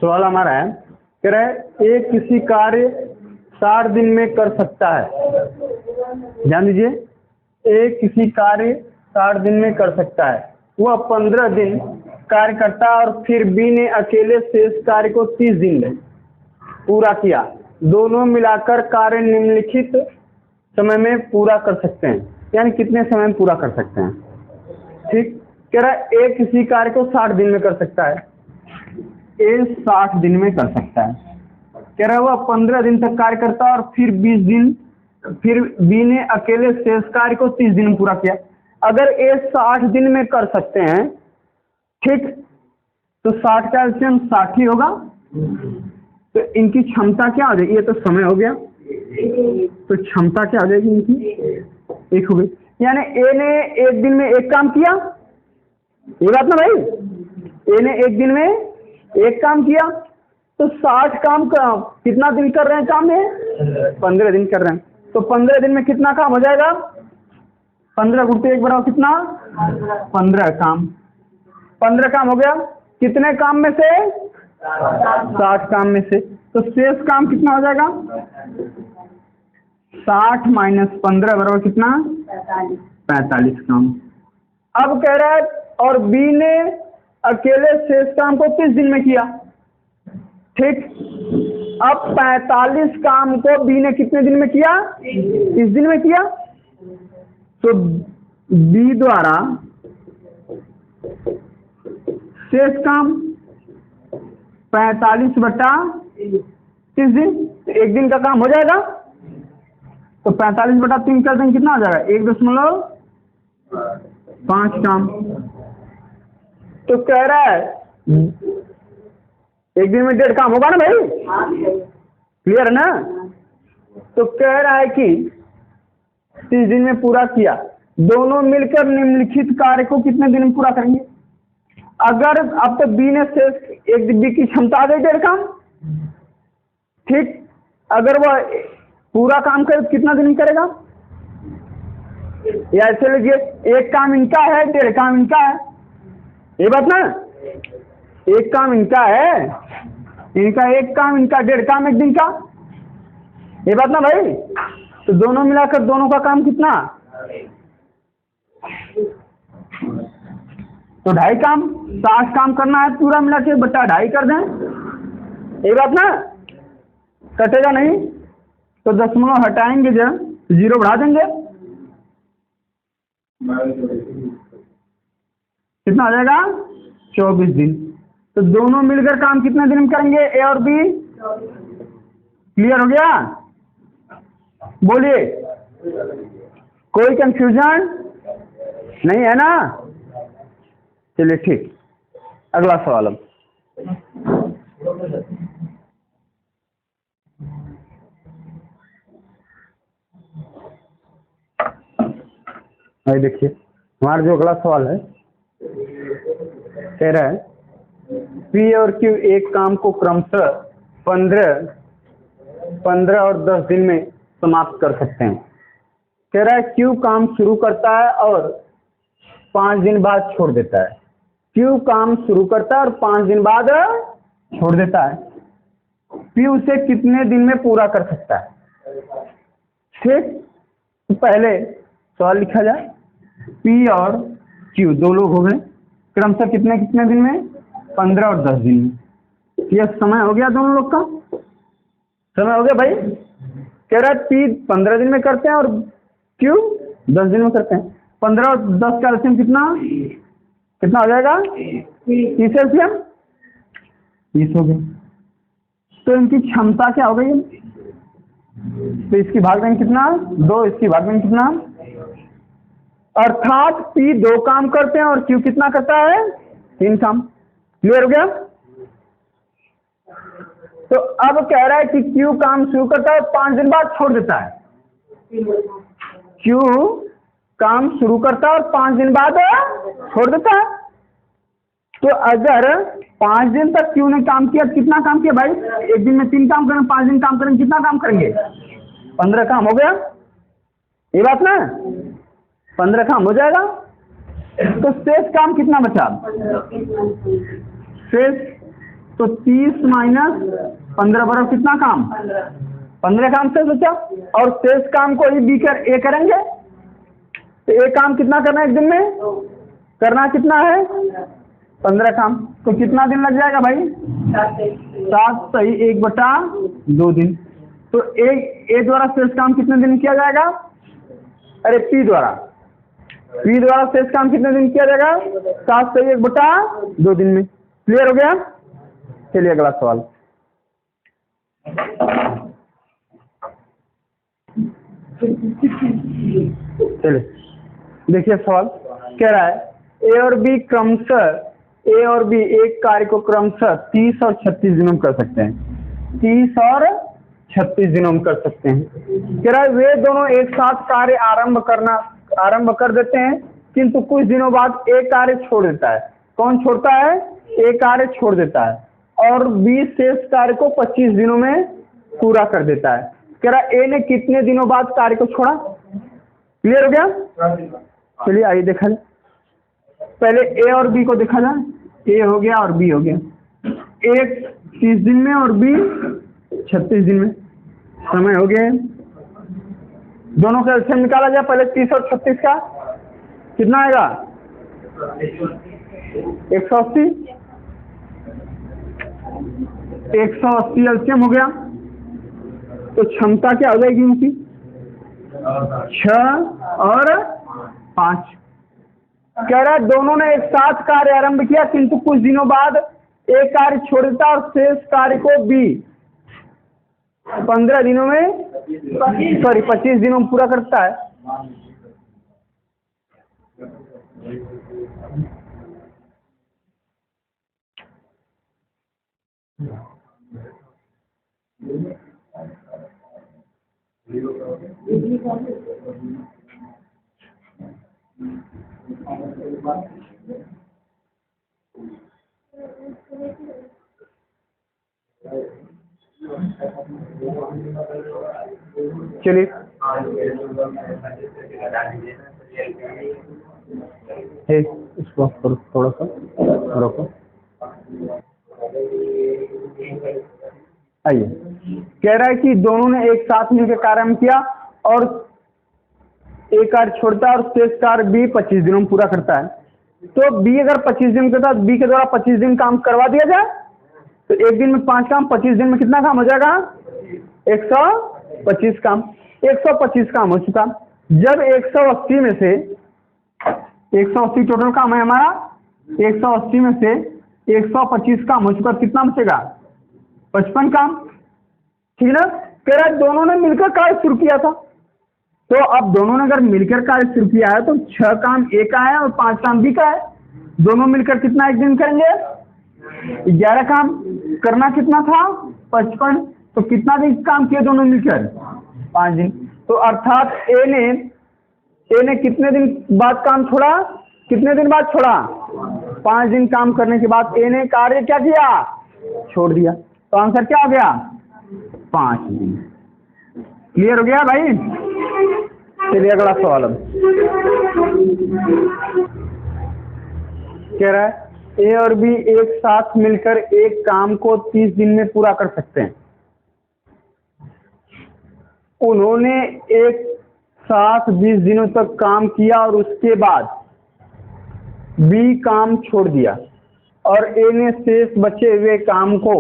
सवाल हमारा है, कह रहा है एक किसी कार्य 60 दिन में कर सकता है। ध्यान दीजिए, एक किसी कार्य 60 दिन में कर सकता है, वह 15 दिन कार्य करता है और फिर बी ने अकेले शेष कार्य को 30 दिन में पूरा किया। दोनों मिलाकर कार्य निम्नलिखित समय में पूरा कर सकते हैं। यानी कितने समय में पूरा कर सकते हैं। ठीक, कह रहा है एक किसी कार्य को 60 दिन में कर सकता है, ए 60 दिन में कर सकता है। कह रहा है वह 15 दिन तक कार्य करता है और फिर 20 दिन, फिर बी ने अकेले शेष कार्य को 30 दिन में पूरा किया। अगर ए 60 दिन में कर सकते हैं, ठीक, तो 60 का एलसीएम 60 ही होगा। तो इनकी क्षमता क्या हो जाएगी, ये तो समय हो गया, तो क्षमता क्या हो जाएगी इनकी, एक हो गई। यानी ए ने एक दिन में एक काम किया, ये बात ना भाई, ए ने एक दिन में एक काम किया, तो 60 काम का कितना दिन कर रहे हैं काम में, 15 दिन कर रहे हैं। तो 15 दिन में कितना काम हो जाएगा, 15 गुणा 1 बराबर कितना, 15 काम। 15 काम हो गया, कितने काम में से, 60 काम में से। तो शेष काम कितना हो जाएगा, 60 माइनस 15 बराबर कितना, 45 काम। अब कह रहा है और बी ने अकेले शेष काम को 30 दिन में किया। ठीक, अब 45 काम को बी ने कितने दिन में किया, 30 दिन में किया। तो बी द्वारा शेष काम 45 बटा 30 दिन, एक दिन का काम हो जाएगा। तो 45 बटा 3 कर देंगे, कितना हो जाएगा, 1.5 काम। तो कह रहा है एक दिन में 1.5 काम होगा ना भाई, क्लियर है ना। तो कह रहा है कि 30 दिन में पूरा किया। दोनों मिलकर निम्नलिखित कार्य को कितने दिन में पूरा करेंगे। अगर अब तो बी ने शेष एक बी की क्षमता आ गई 1.5 काम, ठीक, अगर वह पूरा काम करे तो कितना दिन में करेगा, या ऐसे लीजिए एक काम इनका है, 1.5 काम इनका है, ये बात ना, एक काम इनका है, इनका एक काम, इनका 1.5 काम एक दिन का, ये बात ना भाई। तो दोनों मिलाकर दोनों का काम कितना, तो 2.5 काम। 60 काम करना है पूरा मिला के, बटा 2.5 कर दें, ये बात ना, कटेगा नहीं। तो दशमलव हटाएंगे जब 0 बढ़ा देंगे, कितना आ जाएगा, 24 दिन। तो दोनों मिलकर काम कितने दिन में करेंगे, ए और बी। क्लियर हो गया, बोलिए, कोई कंफ्यूजन नहीं है ना। चलिए ठीक, अगला सवाल। अब देखिए, हमारा जो अगला सवाल है, कह रहा है पी और क्यू एक काम को क्रमशः 15 और 10 दिन में समाप्त कर सकते हैं। कह रहा है क्यू काम शुरू करता है और 5 दिन बाद छोड़ देता है। क्यू काम शुरू करता है और 5 दिन बाद छोड़ देता है। पी उसे कितने दिन में पूरा कर सकता है। ठीक, तो पहले सवाल लिखा जाए, पी और क्यू दो लोग हो गए, क्रमशः कितने कितने दिन में, 15 और 10 दिन में। यह समय हो गया, दोनों लोग का समय हो गया भाई। कह रहा है पी 15 दिन में करते हैं और क्यू 10 दिन में करते हैं। 15 और 10 का एलसीएम कितना कितना हो जाएगा, 30 एलसीएम 30 हो गया। तो इनकी क्षमता क्या हो गई, तो इसकी भाग देंगे कितना, 2, इसकी भाग देंगे कितना, अर्थात पी 2 काम करते हैं और क्यू कितना करता है, 3 काम। क्लियर हो गया। तो अब कह रहा है कि क्यू काम शुरू करता है 5 दिन बाद छोड़ देता है। क्यू काम शुरू करता है और 5 दिन बाद छोड़ देता है। तो अगर 5 दिन तक क्यू ने काम किया, कितना काम किया भाई, एक दिन में 3 काम करेंगे, 5 दिन काम करेंगे, कितना काम करेंगे, 15 काम हो गया, ये बात ना, 15 काम हो जाएगा। तो शेष काम कितना बचा? शेष तो 30 माइनस 15 बराबर कितना काम? 15 काम शेष बचा। और शेष काम को ही ए करेंगे, तो ए काम कितना करना है एक दिन में? करना कितना है? 15 काम। तो कितना दिन लग जाएगा भाई? 7 सही 1/2 दिन। तो ए द्वारा शेष काम कितने दिन किया जाएगा? अरे पी द्वारा शेष काम कितने दिन किया जाएगा? 7 सही 1/2 दिन में। क्लियर हो गया? चलिए अगला सवाल। चलिए देखिए सवाल कह रहा है ए और बी एक कार्य को क्रमशः 30 और 36 दिनों में कर सकते हैं। 30 और 36 दिनों में कर सकते हैं। कह रहा है वे दोनों एक साथ कार्य आरंभ कर देते हैं, किंतु कुछ दिनों बाद एक कार्य छोड़ देता है। कौन छोड़ता है? एक कार्य छोड़ देता है और बी शेष कार्य को 25 दिनों में पूरा कर देता है। कह रहा ए ने कितने दिनों बाद कार्य को छोड़ा? क्लियर हो गया? चलिए आइए देखा जाए। पहले ए और बी को देखा जाए। ए हो गया और बी हो गया। एक 30 दिन में और बी 36 दिन में। समय हो गया। दोनों का एलसीएम निकाला जाए। पहले 30 और 36 का कितना आएगा? 180। 180 एलसीएम हो गया। तो क्षमता क्या हो जाएगी उनकी? 6 और 5। कह रहा है दोनों ने एक साथ कार्य आरंभ किया, किंतु कुछ दिनों बाद एक कार्य छोड़ देता और शेष कार्य को बी 15 दिनों में 25 दिनों में पूरा करता है। चलिए इसको थोड़ा सा रोको। आइए कह रहा है कि दोनों ने एक साथ मिलकर कार्य किया और एक कार्य छोड़ता है और शेष कार्य बी 25 दिनों में पूरा करता है। तो बी अगर 25 दिन करता है, बी के द्वारा 25 दिन काम करवा दिया जाए तो एक दिन में 5 काम, 25 दिन में कितना काम हो जाएगा? 125 काम। 125 काम हो चुका। जब 180 में से 180 टोटल काम है हमारा, 180 में से 125 काम हो चुका, कितना बचेगा? 55 काम। ठीक ना? कह रहा है दोनों ने मिलकर कार्य शुरू किया था। तो अब दोनों ने अगर मिलकर कार्य शुरू किया है तो 6 काम ए का है और 5 काम बी का है। दोनों मिलकर कितना एक दिन करेंगे? 11 काम। करना कितना था? 55। तो कितना दिन काम किए दोनों मिलकर? 5 दिन। तो अर्थात ए ने कितने दिन बाद काम छोड़ा? कितने दिन बाद छोड़ा? 5 दिन काम करने के बाद ए ने कार्य क्या किया? छोड़ दिया। तो आंसर क्या हो गया? 5 दिन। क्लियर हो गया भाई? चलिए अगला सवाल। अब कह रहा है ए और बी एक साथ मिलकर एक काम को 30 दिन में पूरा कर सकते हैं। उन्होंने एक साथ 20 दिनों तक काम किया और उसके बाद बी काम छोड़ दिया और ए ने शेष बचे हुए काम को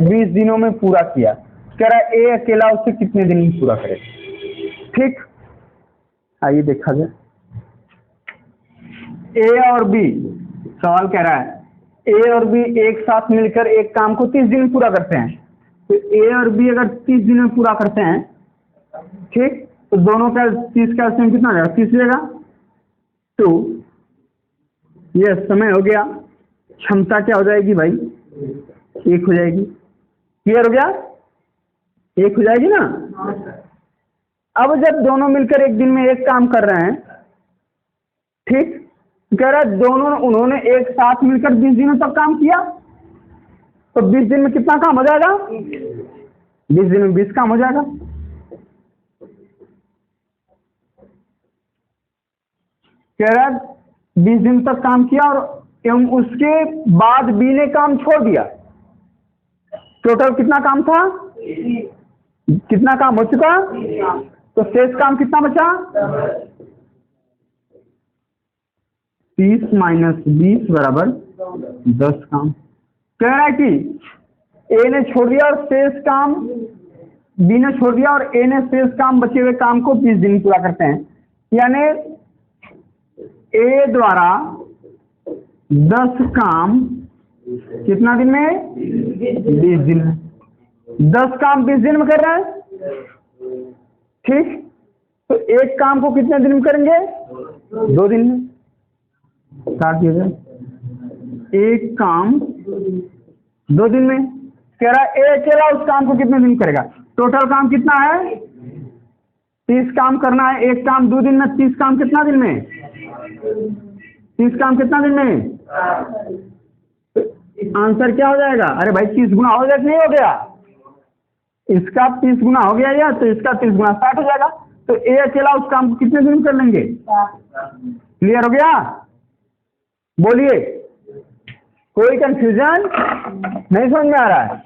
20 दिनों में पूरा किया। कह रहा है ए अकेला उसे कितने दिन में पूरा करे? ठीक, आइए देखा जाए। ए और बी, सवाल कह रहा है ए और बी एक साथ मिलकर एक काम को 30 दिन में पूरा करते हैं। तो ए और बी अगर 30 दिन में पूरा करते हैं, ठीक, तो दोनों का 30 का एलसीएम कितना जाएगा? 30 लेगा। तो ये समय हो गया। क्षमता क्या हो जाएगी भाई? 1 हो जाएगी। क्लियर हो गया? 1 हो जाएगी ना। अब जब दोनों मिलकर एक दिन में एक काम कर रहे हैं, ठीक, कह रहा है उन्होंने एक साथ मिलकर 20 दिनों तक काम किया, तो 20 दिन में कितना काम हो जाएगा? 20 दिन में 20 काम हो जाएगा। कह रहा है 20 दिन तक काम किया और एवं उसके बाद बी ने काम छोड़ दिया। टोटल कितना काम था? कितना काम हो चुका? तो शेष काम कितना बचा? 30 माइनस 20 बराबर 10 काम। कह रहा है कि ए ने छोड़ दिया और शेष काम बी ने छोड़ दिया और ए ने शेष काम, बचे हुए काम को 20 दिन में पूरा करते हैं। यानी ए द्वारा 10 काम कितना दिन में? 20 दिन में। 10 काम 20 दिन में कर रहा है, ठीक। तो एक काम को कितने दिन में करेंगे? 2 दिन में। स्टार्ट किया जाए। एक काम 2 दिन में। कह रहा है ए अकेला उस काम को कितने दिन करेगा? टोटल काम कितना है? 30 काम करना है। एक काम 2 दिन में, 30 काम कितना दिन में? 30 काम कितना दिन में? आंसर क्या हो जाएगा? अरे भाई 30 गुना हो जाएगा, नहीं हो गया? इसका 30 गुना हो गया या तो इसका 30 गुना 60 हो जाएगा। तो ए अकेला उस काम को कितने दिन में कर लेंगे? क्लियर हो गया? बोलिए, कोई कंफ्यूजन नहीं समझ में आ रहा है?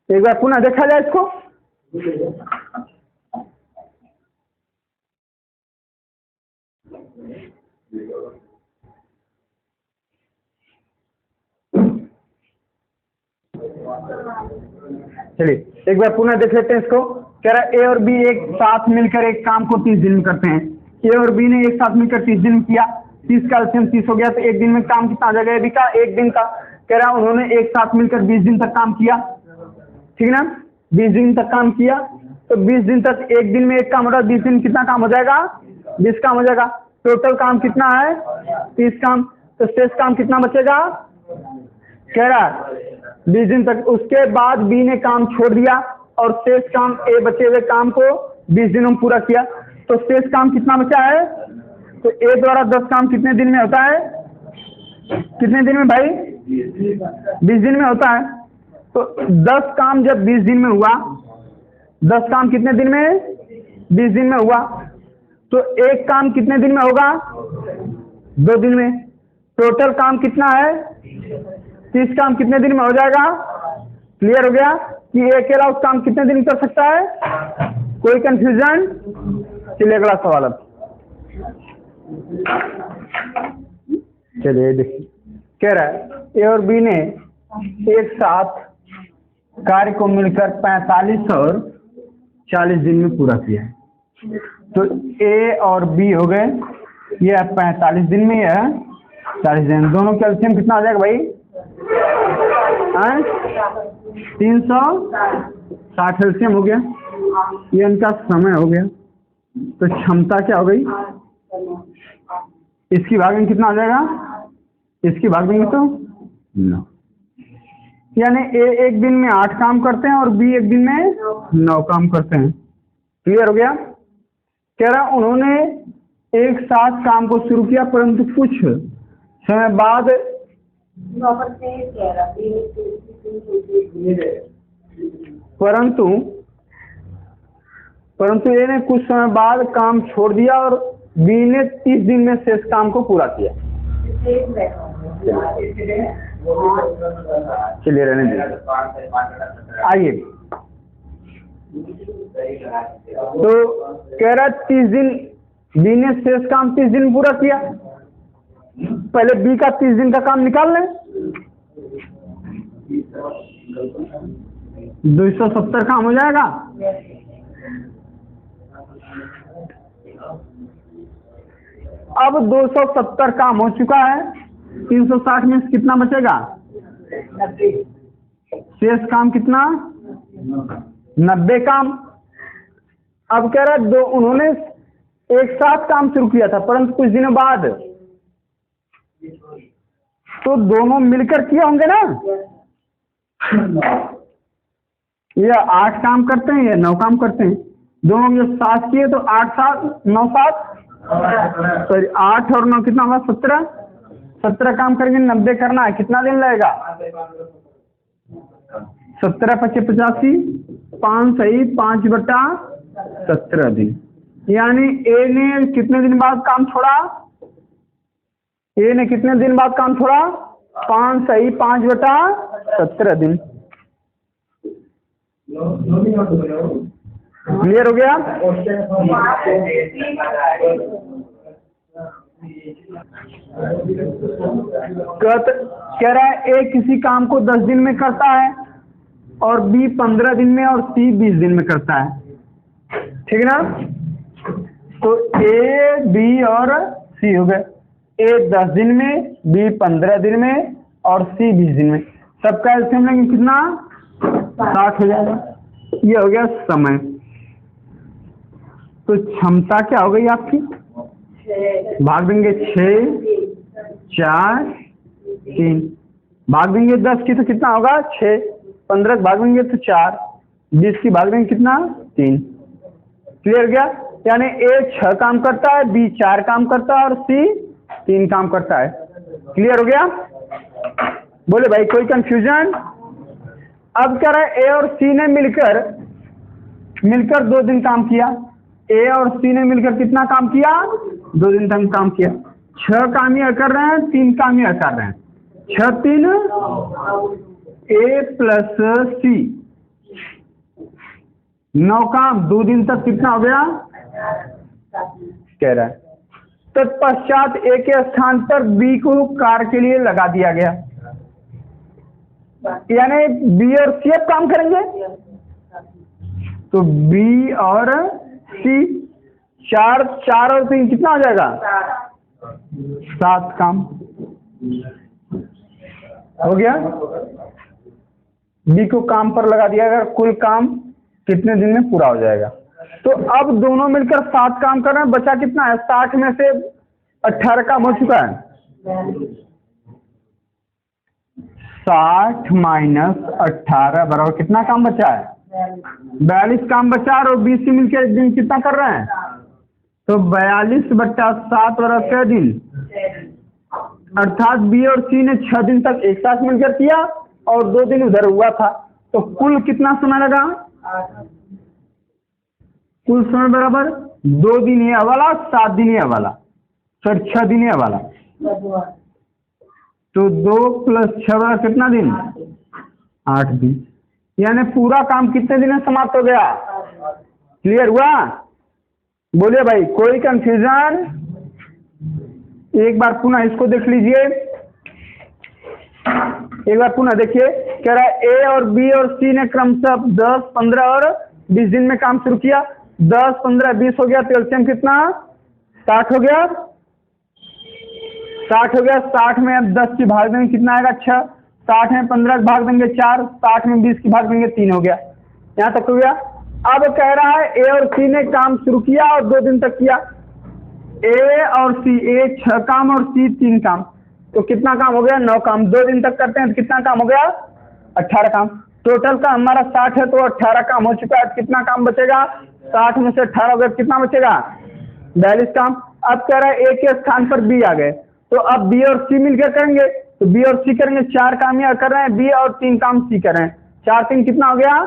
एक बार पुनः देखा जाए इसको। चलिए एक बार पुनः देख लेते हैं इसको। कह रहा है ए और बी एक साथ मिलकर एक काम को 30 दिन में करते हैं। ए और बी ने एक साथ मिलकर 30 दिन में किया। 30 का एलसीएम 30 हो गया, तो एक दिन में काम कितना आ जाएगा? ए बी का 1 दिन का। कह रहा है उन्होंने एक साथ मिलकर 20 दिन तक काम किया, ठीक ना? 20 दिन तक काम किया, तो 20 दिन तक एक दिन में एक काम हो रहा है। 20 दिन कितना काम हो जाएगा? 20 काम हो जाएगा। टोटल काम कितना है? 30 काम। तो शेष काम कितना बचेगा? कह रहा है 20 दिन तक। उसके बाद बी ने काम छोड़ दिया और शेष काम ए बचे हुए काम को 20 दिनों में पूरा किया। तो शेष काम कितना बचा है? तो ए द्वारा 10 काम कितने दिन में होता है? कितने दिन में भाई? 20 दिन में होता है। तो 10 काम जब 20 दिन में हुआ, 10 काम कितने दिन में? 20 दिन में हुआ। तो एक काम कितने दिन में होगा? 2 दिन में। टोटल काम कितना है? 30 काम कितने दिन में हो जाएगा? क्लियर हो गया कि एक अकेला उस काम कितने दिन कर सकता है? कोई कंफ्यूजन? चलिए अगला सवाल। अब चलिए देखिए, कह रहा है ए और बी ने एक साथ कार्य को मिलकर 45 और 40 दिन में पूरा किया है। तो ए और बी हो गए, ये 45 दिन में, यह 40 दिन। दोनों का एलसीएम कितना आ जाएगा भाई? 360 एलसीएम हो गया। ये इनका समय हो गया। तो क्षमता क्या हो गई? इसकी भागेंगे कितना आ जाएगा? इसकी भागेंगे तो 9। यानी ए एक दिन में 8 काम करते हैं और बी एक दिन में 9 काम करते हैं। क्लियर हो गया? कह रहा उन्होंने एक साथ काम को शुरू किया, परंतु कुछ समय बाद परंतु ए ने कुछ समय बाद काम छोड़ दिया और बी ने 30 दिन में शेष काम को पूरा किया। चलिए रहने दीजिए। आइए, तो कह रहा 30 दिन बी ने शेष काम 30 दिन पूरा किया। पहले बी का 30 दिन का काम निकाल लें। 270 काम हो जाएगा। अब 270 काम हो चुका है। 360 में कितना बचेगा? शेष काम कितना? 90 काम। अब कह रहा है दो उन्होंने एक साथ काम शुरू किया था, परंतु कुछ दिनों बाद, तो दोनों मिलकर किए होंगे ना। ये 8 काम करते हैं, ये 9 काम करते हैं। दोनों ये 7 किए तो 8 7 9 7 सॉरी 8 और 9 कितना होगा? 17। 17 काम करेंगे, 90 करना है, कितना दिन लगेगा? 17 × 25 = 85। 5 सही 5/17 दिन, यानी ए ने कितने दिन बाद काम छोड़ा? ए ने कितने दिन बाद काम छोड़ा? 5 सही 5/17 दिन। क्लियर हो गया? कह रहा है ए किसी काम को 10 दिन में करता है और बी 15 दिन में और सी 20 दिन में करता है, ठीक है ना? तो ए बी और सी हो गए, ए 10 दिन में, बी 15 दिन में और सी 20 दिन में। सबका एलसीएम लेंगे कितना? 60 हो जाएगा। ये हो गया समय। तो क्षमता क्या हो गई आपकी? भाग देंगे 6, 4, 3, भाग देंगे 10 की तो कितना होगा? 6, 15 भाग देंगे तो 4, 20 की भाग देंगे कितना? 3। क्लियर गया? यानी ए 6 काम करता है, बी 4 काम करता है और सी 3 काम करता है। क्लियर हो गया? बोले भाई कोई कंफ्यूजन? अब कह रहा है ए और सी ने मिलकर 2 दिन काम किया। ए और सी ने मिलकर कितना काम किया? 2 दिन तक काम किया। 6 काम यह कर रहे हैं, 3 काम यह कर रहे हैं। 6 3 ए प्लस सी, 9 काम 2 दिन तक कितना हो गया? कह रहा है तत्पश्चात ए के स्थान पर बी को कार्य के लिए लगा दिया गया, यानी बी और सी अब काम करेंगे। तो बी और सी 4 और 3 कितना हो जाएगा? 7 काम हो गया। बी को काम पर लगा दिया गया, कुल काम कितने दिन में पूरा हो जाएगा? तो अब दोनों मिलकर 7 काम कर रहे हैं, बचा कितना है? 60 में से 18 काम हो चुका है। 60 माइनस 18 बराबर कितना काम बचा है? 42 काम बचा और 20 से मिलकर एक दिन कितना कर रहे हैं? तो 42/7 बराबर क्या दिन? अर्थात बी और सी ने 6 दिन तक एक साथ मिलकर किया और 2 दिन उधर हुआ था, तो कुल कितना समय लगा? कुल समय बराबर 2 दिन ये वाला, 7 दिन ये वाला, फिर 6 दिन ये वाला। तो 2 + 6 बराबर कितना दिन? 8 दिन। यानी पूरा काम कितने दिन में समाप्त हो गया? क्लियर हुआ? बोलिए भाई कोई कंफ्यूजन? एक बार पुनः इसको देख लीजिए, एक बार पुनः देखिए। कह रहा है ए और बी और सी ने क्रमशः 10, 15 और 20 दिन में काम शुरू किया। 10, 15, 20 हो गया, तो एलसीएम कितना? 60 हो गया। 60 हो गया। 60 में अब 10 की भाग देंगे कितना आएगा? 6। 60 में 15 की भाग देंगे 4। 60 में 20 की भाग देंगे 3 हो गया। यहाँ तक हो गया। अब कह रहा है ए और सी ने काम शुरू किया और 2 दिन तक किया। ए और सी, ए 6 काम और सी 3 काम, तो कितना काम हो गया? 9 काम। 2 दिन तक करते हैं तो कितना काम हो गया? 18 काम। टोटल का हमारा 60 है, तो 18 काम हो चुका है। कितना काम बचेगा? 60 में से 18 हो गया, कितना बचेगा? 42 काम। अब कह रहा है ए के स्थान पर बी आ गए, तो अब बी और सी मिलकर करेंगे, तो बी और सी करेंगे। 4 काम यह कर रहे हैं बी और 3 काम सी कर रहे हैं। 4 3 कितना हो गया?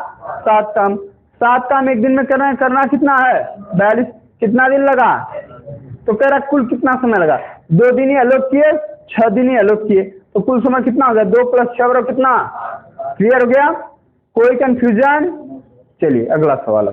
7 काम। 7 काम एक दिन में कर रहे हैं, करना कितना है? 42। कितना दिन लगा? तो कह रहा कुल कितना समय लगा? 2 दिन ही अलॉट किए, 6 दिन ही अलॉट किए, तो कुल समय कितना हो गया? 2 + 6 बराबर कितना? क्लियर हो गया? कोई कंफ्यूजन? चलिए अगला सवाल।